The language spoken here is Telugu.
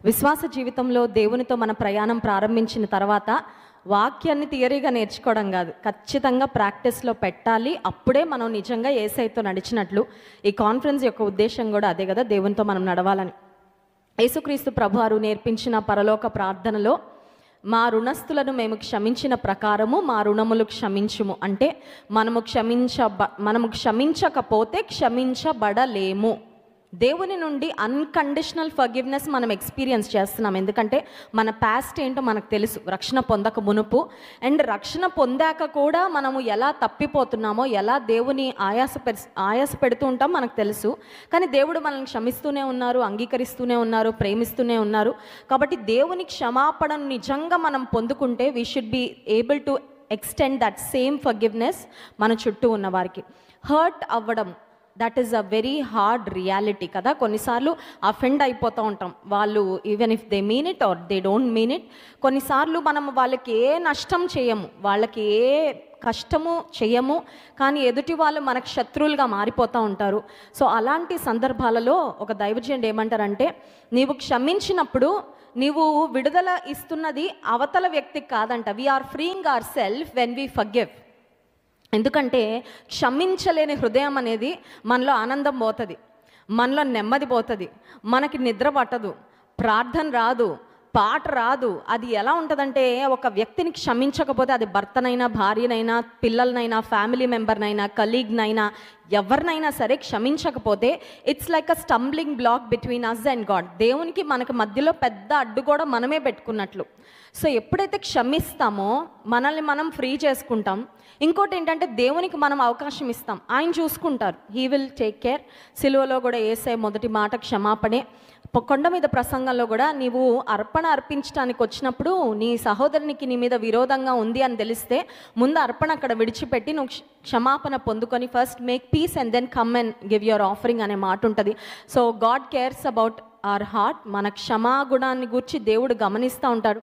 విశ్వాస జీవితంలో దేవునితో మన ప్రయాణం ప్రారంభించిన తర్వాత వాక్యాన్ని థియరీగా నేర్చుకోవడం కాదు, ఖచ్చితంగా ప్రాక్టీస్లో పెట్టాలి. అప్పుడే మనం నిజంగా యేసయ్యతో నడిచినట్లు. ఈ కాన్ఫరెన్స్ యొక్క ఉద్దేశం కూడా అదే కదా, దేవునితో మనం నడవాలని. యేసుక్రీస్తు ప్రభువారు నేర్పించిన పరలోక ప్రార్థనలో మా రుణస్థులను మేము క్షమించిన ప్రకారము మా రుణములు క్షమించుము అంటే మనము క్షమించకపోతే క్షమించబడలేము. దేవుని నుండి అన్కండిషనల్ ఫర్గివ్నెస్ మనం ఎక్స్పీరియన్స్ చేస్తున్నాం. ఎందుకంటే మన పాస్ట్ ఏంటో మనకు తెలుసు, రక్షణ పొందక మునుపు. అండ్ రక్షణ పొందాక కూడా మనము ఎలా తప్పిపోతున్నామో, ఎలా దేవుని ఆయాస పెడుతూ ఉంటాం మనకు తెలుసు. కానీ దేవుడు మనల్ని క్షమిస్తూనే ఉన్నారు, అంగీకరిస్తూనే ఉన్నారు, ప్రేమిస్తూనే ఉన్నారు. కాబట్టి దేవుని క్షమాపణను నిజంగా మనం పొందుకుంటే we should be able to extend that same forgiveness మన చుట్టూ ఉన్న వారికి. హర్ట్ అవ్వడం, that is a very hard reality కదా. కొన్నిసార్లు అఫెండ్ అయిపోతూ ఉంటాం, వాళ్ళు even if they mean it or they don't mean it. కొన్నిసార్లు మనం వాళ్ళకి ఏ నష్టం చేయము, వాళ్ళకి ఏ కష్టము చేయము, కానీ ఎదుటి వాళ్ళు మనకు శత్రువులుగా మారిపోతూ ఉంటారు. సో అలాంటి సందర్భాలలో ఒక దైవజనుడు ఏమంటారంటే, నీవు క్షమించినప్పుడు నీవు విడుదల ఇస్తున్నది అవతల వ్యక్తికి కాదంట. We are freeing our self when we forgive. ఎందుకంటే క్షమించలేని హృదయం అనేది మనలో ఆనందం పోతుంది, మనలో నెమ్మది పోతుంది, మనకి నిద్ర పట్టదు, ప్రార్థన రాదు, పాట రాదు. అది ఎలా ఉంటుందంటే, ఒక వ్యక్తిని క్షమించకపోతే, అది భర్తనైనా, భార్యనైనా, పిల్లలనైనా, ఫ్యామిలీ మెంబర్నైనా, కలీగ్నైనా, ఎవరినైనా సరే క్షమించకపోతే it's like a stumbling block between us and God. దేవునికి మనకు మధ్యలో పెద్ద అడ్డు కూడా మనమే పెట్టుకున్నట్లు. సో ఎప్పుడైతే క్షమిస్తామో మనల్ని మనం ఫ్రీ చేసుకుంటాం. ఇంకోటి ఏంటంటే, దేవునికి మనం అవకాశం ఇస్తాం, ఆయన చూసుకుంటారు, హీ విల్ టేక్ కేర్. సిలువలో కూడా యేసయ్య మొదటి మాట క్షమాపణే. కొండ మీద ప్రసంగంలో కూడా నీవు అర్పణ అర్పించడానికి వచ్చినప్పుడు నీ సహోదరునికి నీ మీద విరోధంగా ఉంది అని తెలిస్తే ముందు అర్పణ అక్కడ విడిచిపెట్టి నువ్వు క్షమాపణ పొందుకొని first make peace and then come and give your offering అనే మాట ఉంటుంది. So God cares about our heart. మన క్షమాగుణాన్ని గురించి దేవుడు గమనిస్తూ ఉంటాడు.